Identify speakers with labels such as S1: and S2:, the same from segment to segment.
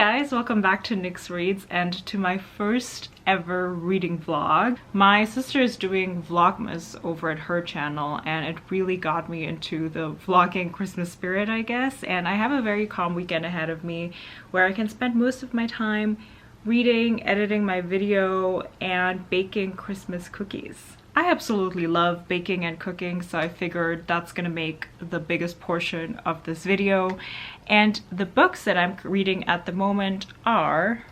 S1: guys, welcome back to Nyx Reads and to my first ever reading vlog. My sister is doing Vlogmas over at her channel and it really got me into the vlogging Christmas spirit, I guess. And I have a very calm weekend ahead of me where I can spend most of my time reading, editing my video, and baking Christmas cookies. I absolutely love baking and cooking, so I figured that's gonna make the biggest portion of this video. And the books that I'm reading at the moment are...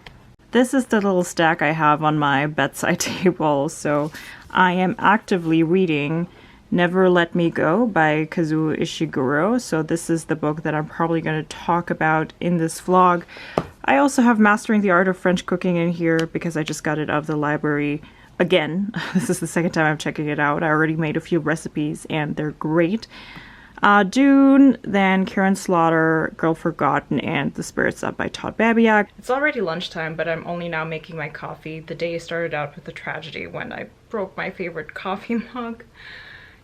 S1: This is the little stack I have on my bedside table. So I am actively reading Never Let Me Go by Kazuo Ishiguro. So this is the book that I'm probably going to talk about in this vlog. I also have Mastering the Art of French Cooking in here because I just got it out of the library again. This is the second time I'm checking it out. I already made a few recipes and they're great. Dune, then Karen Slaughter, Girl Forgotten, and The Spirits Up by Todd Babiak. It's already lunchtime, but I'm only now making my coffee. The day started out with a tragedy when I broke my favorite coffee mug.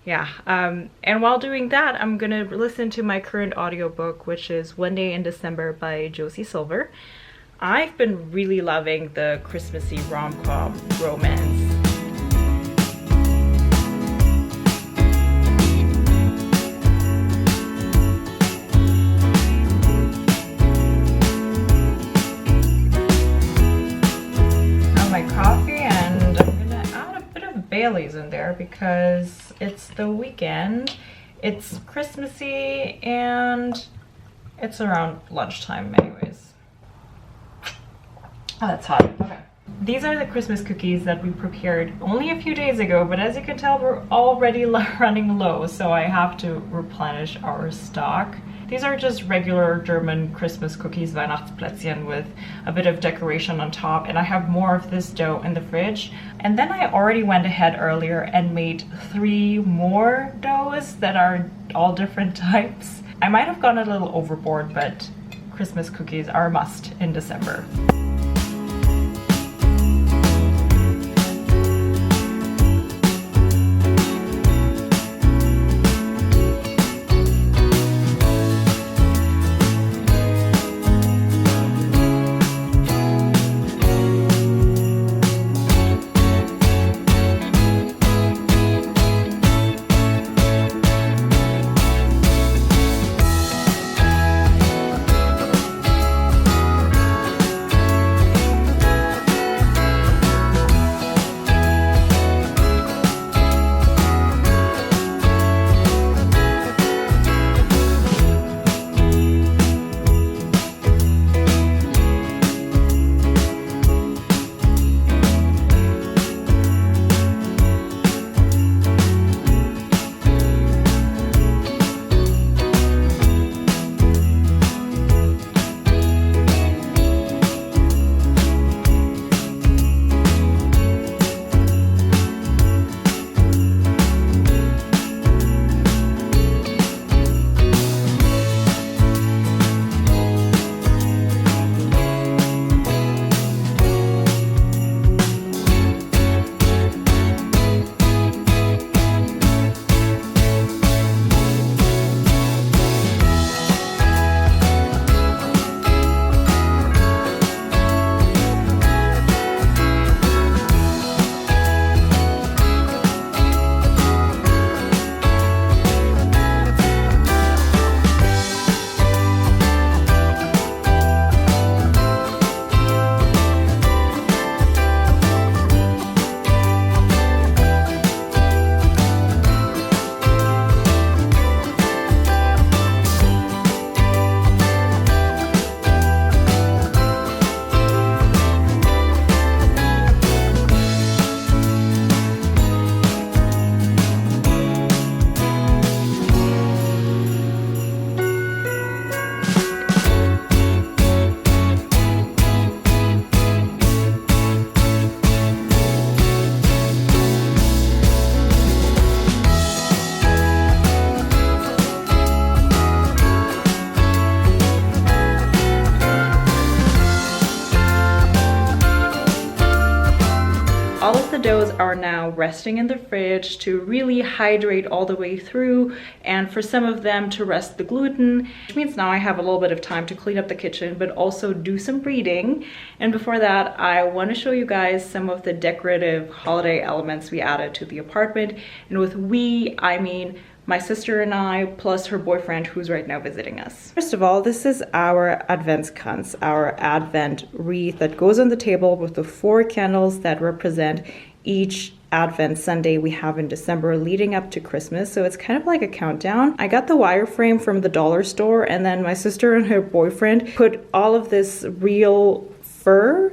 S1: Yeah, and while doing that, I'm gonna listen to my current audiobook, which is One Day in December by Josie Silver. I've been really loving the Christmassy rom-com romance. Bailey's in there because it's the weekend, it's Christmassy, and it's around lunchtime anyways. Oh, that's hot. Okay. These are the Christmas cookies that we prepared only a few days ago, but as you can tell, we're already running low, so I have to replenish our stock. These are just regular German Christmas cookies, Weihnachtsplätzchen, with a bit of decoration on top, and I have more of this dough in the fridge. And then I already went ahead earlier and made 3 more doughs that are all different types. I might have gone a little overboard, but Christmas cookies are a must in December. doughs are now resting in the fridge to really hydrate all the way through, and for some of them to rest the gluten, which means now I have a little bit of time to clean up the kitchen, but also do some reading. And before that, I want to show you guys some of the decorative holiday elements we added to the apartment. And with we, I mean my sister and I, plus her boyfriend, who's right now visiting us. First of all, this is our Adventskranz, our Advent wreath that goes on the table with the 4 candles that represent each Advent Sunday we have in December leading up to Christmas. So it's kind of like a countdown. I got the wireframe from the dollar store, and then my sister and her boyfriend put all of this real fur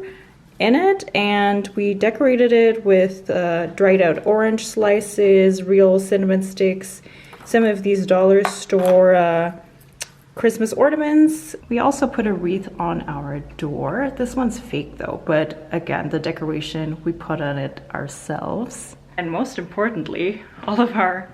S1: in it, and we decorated it with dried out orange slices, real cinnamon sticks, some of these dollar store Christmas ornaments. We also put a wreath on our door. This one's fake though, but again, the decoration, we put on it ourselves. And most importantly, all of our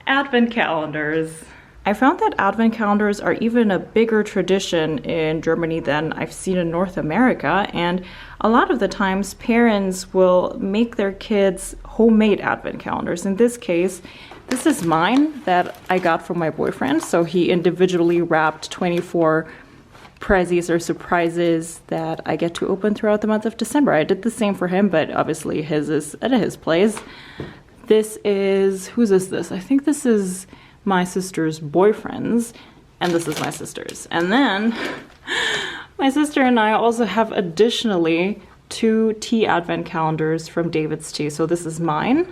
S1: Advent calendars. I found that Advent calendars are even a bigger tradition in Germany than I've seen in North America, and a lot of the times parents will make their kids homemade Advent calendars. In this case, this is mine that I got from my boyfriend, so he individually wrapped 24 prezzies or surprises that I get to open throughout the month of December. I did the same for him, but obviously his is at his place. This is, whose is this? I think this is my sister's boyfriend's, and this is my sister's. And then my sister and I also have additionally 2 tea advent calendars from David's Tea. So this is mine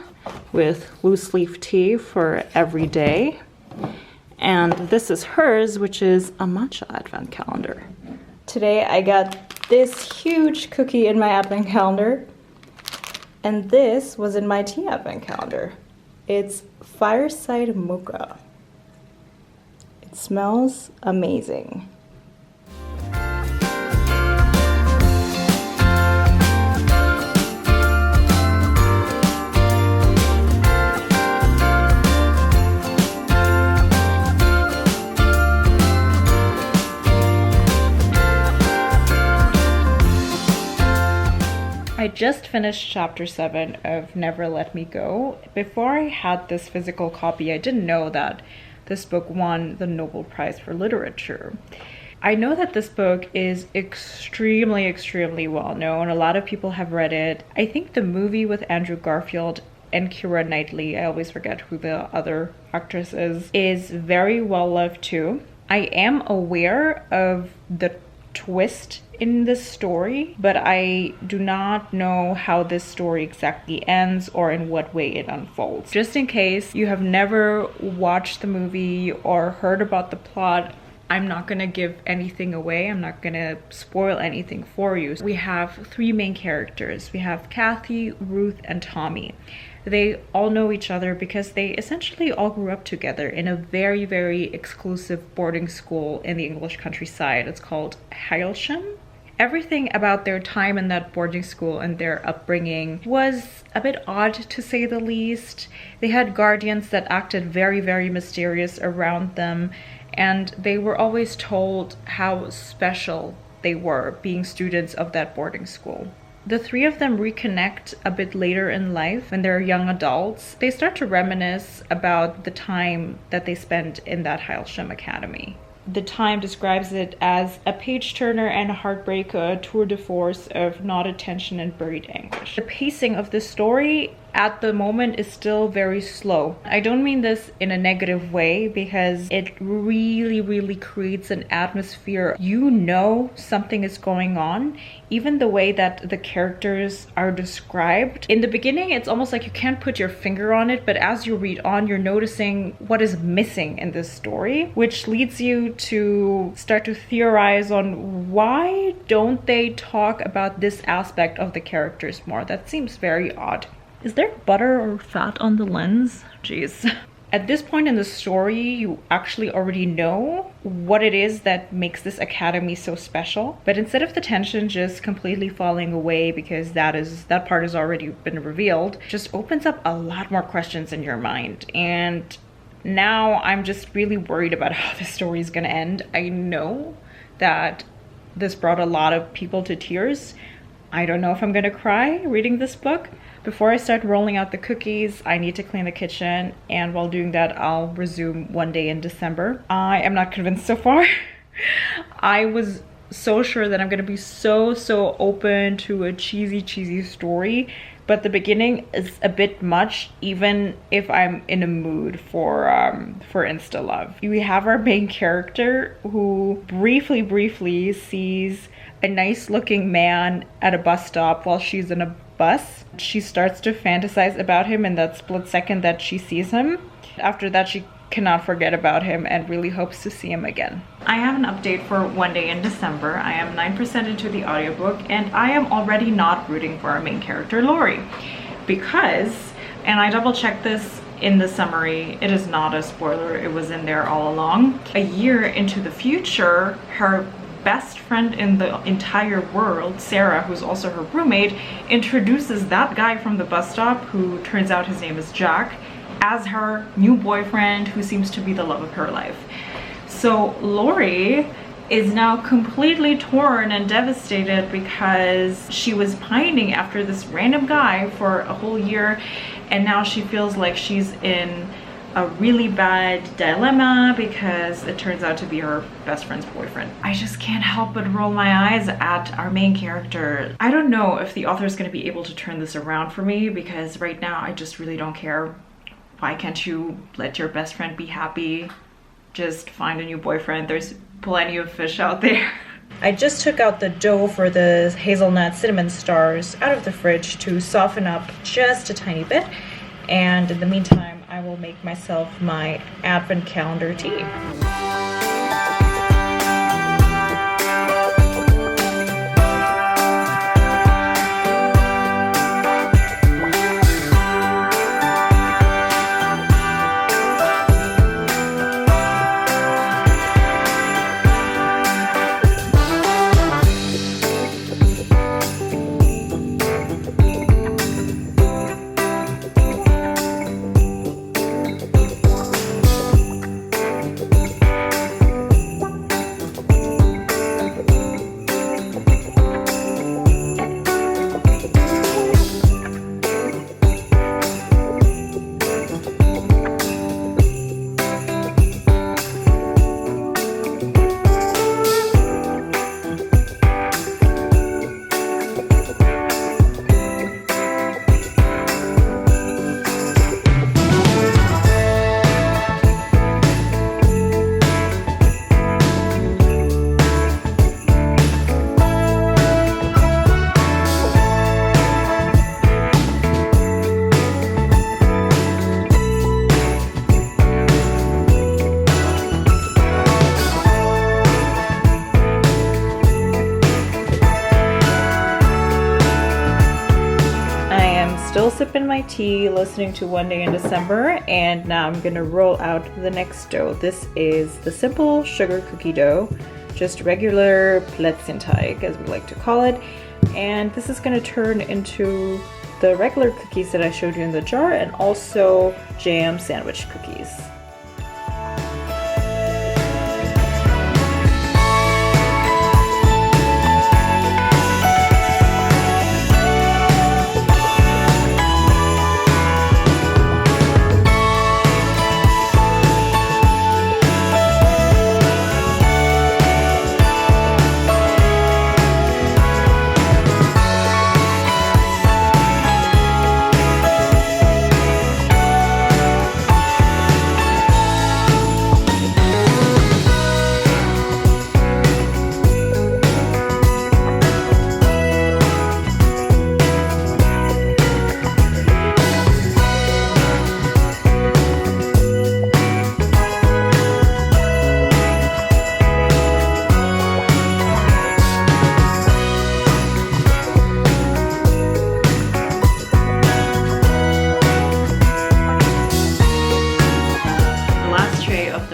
S1: with loose leaf tea for every day, and this is hers, which is a matcha advent calendar. Today I got this huge cookie in my advent calendar, and this was in my tea advent calendar. It's fireside mocha. It smells amazing. I just finished chapter 7 of Never Let Me Go. Before I had this physical copy, I didn't know that this book won the Nobel Prize for Literature. I know that this book is extremely well known. A lot of people have read it. I think the movie with Andrew Garfield and Keira Knightley, I always forget who the other actress is very well loved too. I am aware of the twist in this story, but I do not know how this story exactly ends or in what way it unfolds. Just in case you have never watched the movie or heard about the plot, I'm not gonna give anything away. I'm not gonna spoil anything for you. We have 3 main characters. We have Kathy, Ruth, and Tommy. They all know each other because they essentially all grew up together in a very exclusive boarding school in the English countryside. It's called Heilsham. Everything about their time in that boarding school and their upbringing was a bit odd, to say the least. They had guardians that acted very mysterious around them, and they were always told how special they were being students of that boarding school. The 3 of them reconnect a bit later in life when they're young adults. They start to reminisce about the time that they spent in that Heilsham Academy. The Time describes it as a page-turner and a heartbreaker, a tour de force of knotted tension and buried anguish. The pacing of the story at the moment is still very slow. I don't mean this in a negative way, because it really creates an atmosphere. You know something is going on, even the way that the characters are described. In the beginning, it's almost like you can't put your finger on it, but as you read on, you're noticing what is missing in this story, which leads you to start to theorize on why don't they talk about this aspect of the characters more. That seems very odd. Is there butter or fat on the lens? Jeez. At this point in the story, you actually already know what it is that makes this academy so special. But instead of the tension just completely falling away because that part has already been revealed, just opens up a lot more questions in your mind. And now I'm just really worried about how this story is gonna end. I know that this brought a lot of people to tears. I don't know if I'm gonna cry reading this book, Before I start rolling out the cookies, I need to clean the kitchen, and while doing that, I'll resume One Day in December. I am not convinced so far. I was so sure that I'm gonna be so open to a cheesy story, but the beginning is a bit much, even if I'm in a mood for insta love. We have our main character who briefly sees a nice looking man at a bus stop while she's in a bus. She starts to fantasize about him in that split second that she sees him. After that, she cannot forget about him and really hopes to see him again. I have an update for One Day in December. I am 9% into the audiobook, and I am already not rooting for our main character, Lori, because, and I double checked this in the summary, it is not a spoiler, it was in there all along. A year into the future, her best friend in the entire world, Sarah, who's also her roommate, introduces that guy from the bus stop, who turns out his name is Jack, as her new boyfriend, who seems to be the love of her life. So Lori is now completely torn and devastated because she was pining after this random guy for a whole year, and now she feels like she's in a really bad dilemma because it turns out to be her best friend's boyfriend. I just can't help but roll my eyes at our main character. I don't know if the author is going to be able to turn this around for me, because right now I just really don't care. Why can't you let your best friend be happy? Just find a new boyfriend. There's plenty of fish out there. I just took out the dough for the hazelnut cinnamon stars out of the fridge to soften up just a tiny bit. And in the meantime, I will make myself my advent calendar tea. Still sipping my tea, listening to One Day in December, and now I'm gonna roll out the next dough. This is the simple sugar cookie dough, just regular Plätzchenteig, as we like to call it, and this is gonna turn into the regular cookies that I showed you in the jar, and also jam sandwich cookies.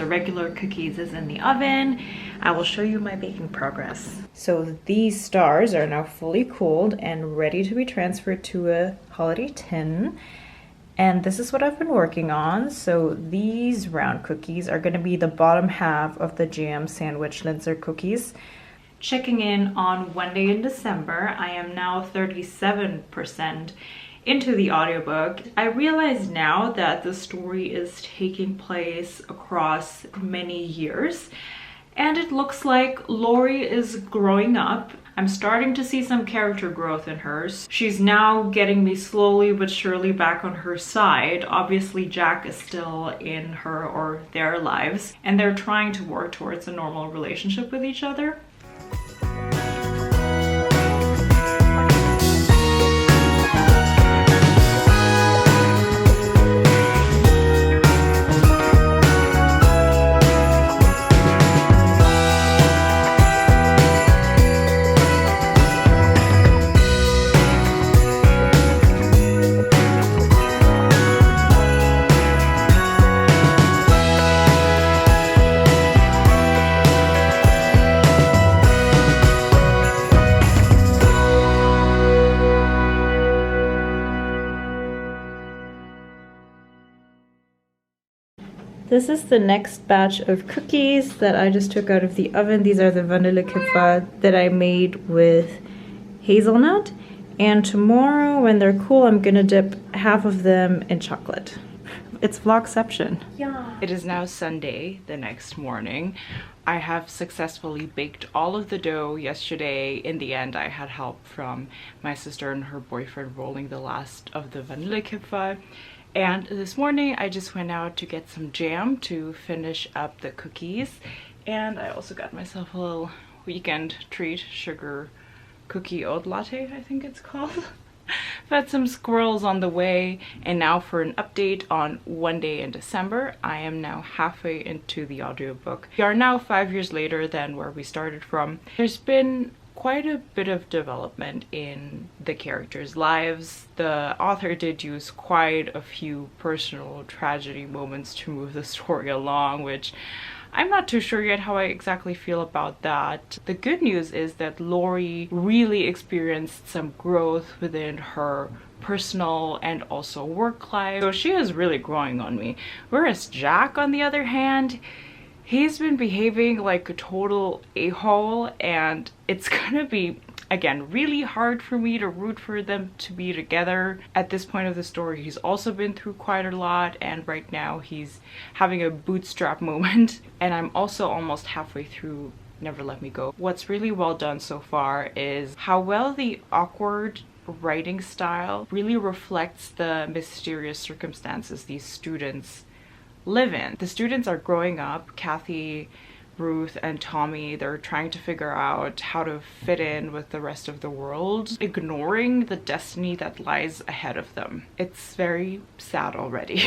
S1: Regular cookies is in the oven. I will show you my baking progress. So these stars are now fully cooled and ready to be transferred to a holiday tin. And this is what I've been working on. So these round cookies are going to be the bottom half of the jam sandwich Linzer cookies. Checking in on One Day in December, I am now 37% into the audiobook. I realize now that the story is taking place across many years, and it looks like Lori is growing up. I'm starting to see some character growth in hers. She's now getting me slowly but surely back on her side. Obviously, Jack is still in her or their lives, and they're trying to work towards a normal relationship with each other. This is the next batch of cookies that I just took out of the oven. These are the vanillekippa that I made with hazelnut. And tomorrow, when they're cool, I'm gonna dip half of them in chocolate. It's vlogception. Yeah. It is now Sunday, the next morning. I have successfully baked all of the dough yesterday. In the end, I had help from my sister and her boyfriend rolling the last of the vanillekippa. And this morning I just went out to get some jam to finish up the cookies. And I also got myself a little weekend treat, sugar cookie oat latte, I think it's called. I've had some squirrels on the way. And now for an update on One Day in December. I am now halfway into the audiobook. We are now 5 years later than where we started from. There's been quite a bit of development in the characters' lives. The author did use quite a few personal tragedy moments to move the story along, which I'm not too sure yet how I exactly feel about that. The good news is that Lori really experienced some growth within her personal and also work life, so she is really growing on me. Whereas Jack, on the other hand, he's been behaving like a total a-hole, and it's gonna be, again, really hard for me to root for them to be together. At this point of the story, he's also been through quite a lot, and right now he's having a bootstrap moment. And I'm also almost halfway through Never Let Me Go. What's really well done so far is how well the awkward writing style really reflects the mysterious circumstances these students live in. The students are growing up. Kathy, Ruth, and Tommy, they're trying to figure out how to fit in with the rest of the world, ignoring the destiny that lies ahead of them. It's very sad already.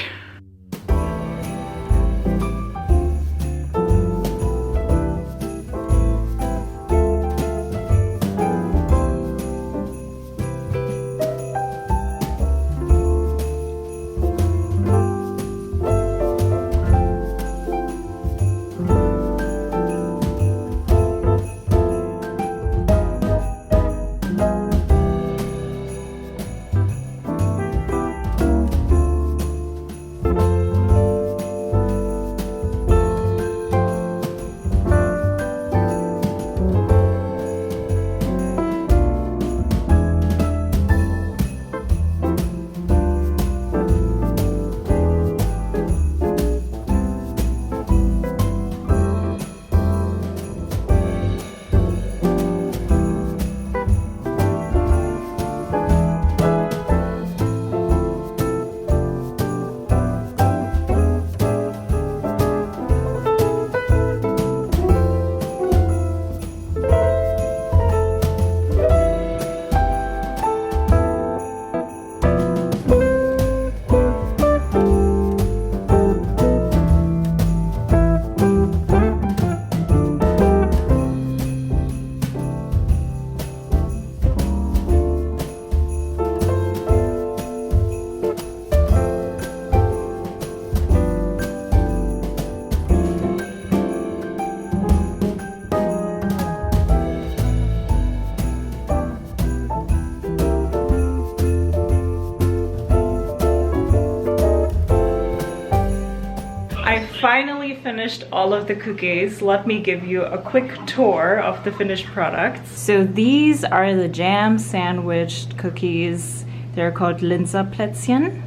S1: Finally finished all of the cookies. Let me give you a quick tour of the finished products. So these are the jam sandwiched cookies. They're called Linserplätzchen.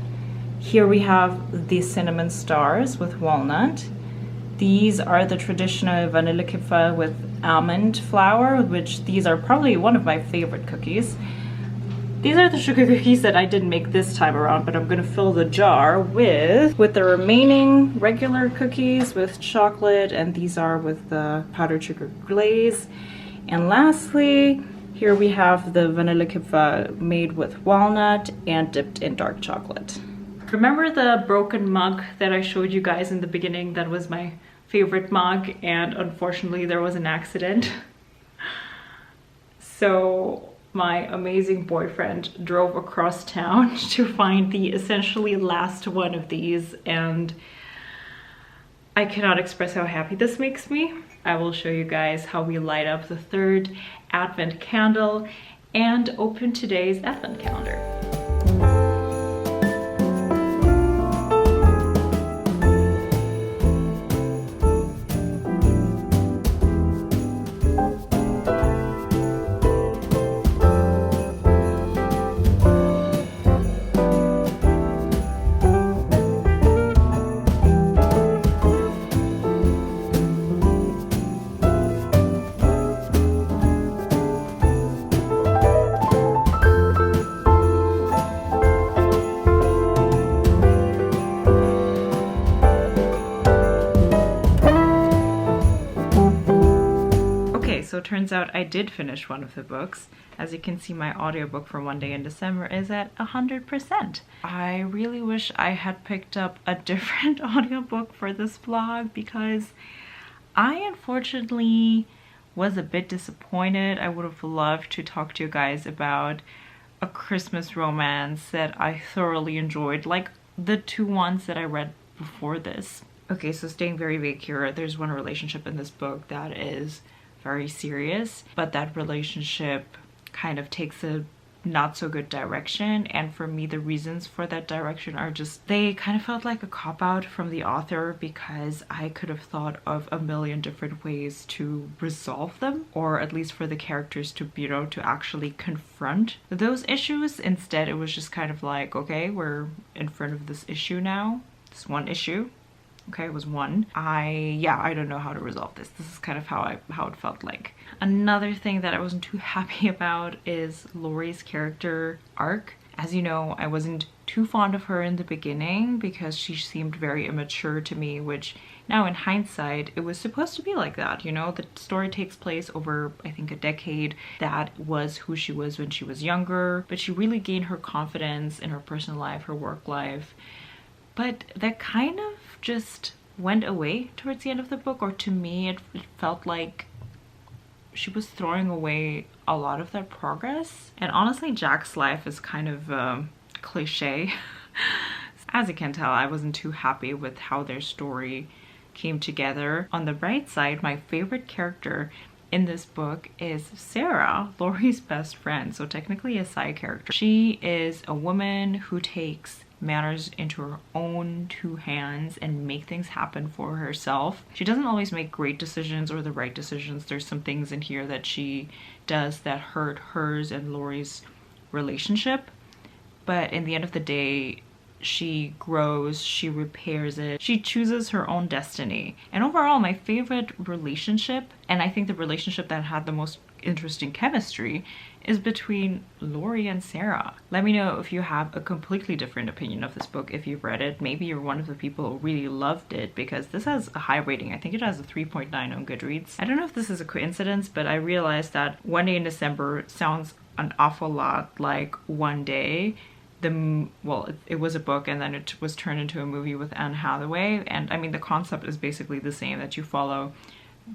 S1: Here we have the cinnamon stars with walnut. These are the traditional Vanillekipferl with almond flour, which these are probably one of my favorite cookies. These are the sugar cookies that I didn't make this time around, but I'm gonna fill the jar with the remaining regular cookies with chocolate, and these are with the powdered sugar glaze. And lastly, here we have the Vanillekipferl made with walnut and dipped in dark chocolate. Remember the broken mug that I showed you guys in the beginning? That was my favorite mug, and unfortunately there was an accident. So my amazing boyfriend drove across town to find the essentially last one of these, and I cannot express how happy this makes me. I will show you guys how we light up the third Advent candle and open today's Advent calendar. So it turns out I did finish one of the books. As you can see, my audiobook for One Day in December is at 100%. I really wish I had picked up a different audiobook for this vlog, because I unfortunately was a bit disappointed. I would have loved to talk to you guys about a Christmas romance that I thoroughly enjoyed, like the two ones that I read before this. Okay, so staying very vague here, there's one relationship in this book that is very serious, but that relationship kind of takes a not so good direction, and for me the reasons for that direction are just, they kind of felt like a cop-out from the author, because I could have thought of a million different ways to resolve them, or at least for the characters to, you know, to actually confront those issues. Instead it was just kind of like, okay, we're in front of this issue now, this one issue. Okay, it was one. I don't know how to resolve this. This is kind of how it felt like. Another thing that I wasn't too happy about is Laurie's character arc. As you know, I wasn't too fond of her in the beginning because she seemed very immature to me, which now in hindsight, it was supposed to be like that. You know, the story takes place over, I think, a decade. That was who she was when she was younger, but she really gained her confidence in her personal life, her work life. But that kind of just went away towards the end of the book, or to me it felt like she was throwing away a lot of that progress. And honestly, Jack's life is kind of cliche. As you can tell, I wasn't too happy with how their story came together. On the bright side, my favorite character in this book is Sarah, Laurie's best friend, so technically a side character. She is a woman who takes matters into her own two hands and make things happen for herself. She doesn't always make great decisions or the right decisions. There's some things in here that she does that hurt hers and Laurie's relationship, but in the end of the day, she grows, she repairs it, she chooses her own destiny. And overall, my favorite relationship, and I think the relationship that had the most interesting chemistry, is between Laurie and Sarah. Let me know if you have a completely different opinion of this book, if you've read it. Maybe you're one of the people who really loved it, because this has a high rating. I think it has a 3.9 on Goodreads. I don't know if this is a coincidence, but I realized that One Day in December sounds an awful lot like One Day. It was a book and then it was turned into a movie with Anne Hathaway, and I mean the concept is basically the same, that you follow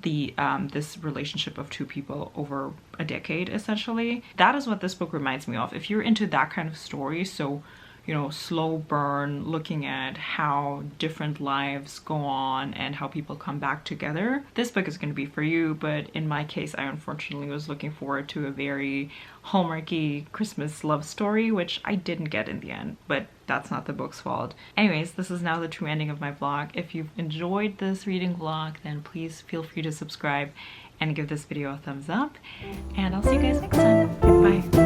S1: this relationship of two people over a decade essentially. That is what this book reminds me of. If you're into that kind of story, so you know, slow burn, looking at how different lives go on and how people come back together, this book is going to be for you. But in my case, I unfortunately was looking forward to a very Hallmarky Christmas love story, which I didn't get in the end, but that's not the book's fault. Anyways, this is now the true ending of my vlog. If you've enjoyed this reading vlog, then please feel free to subscribe and give this video a thumbs up, and I'll see you guys next time. Bye.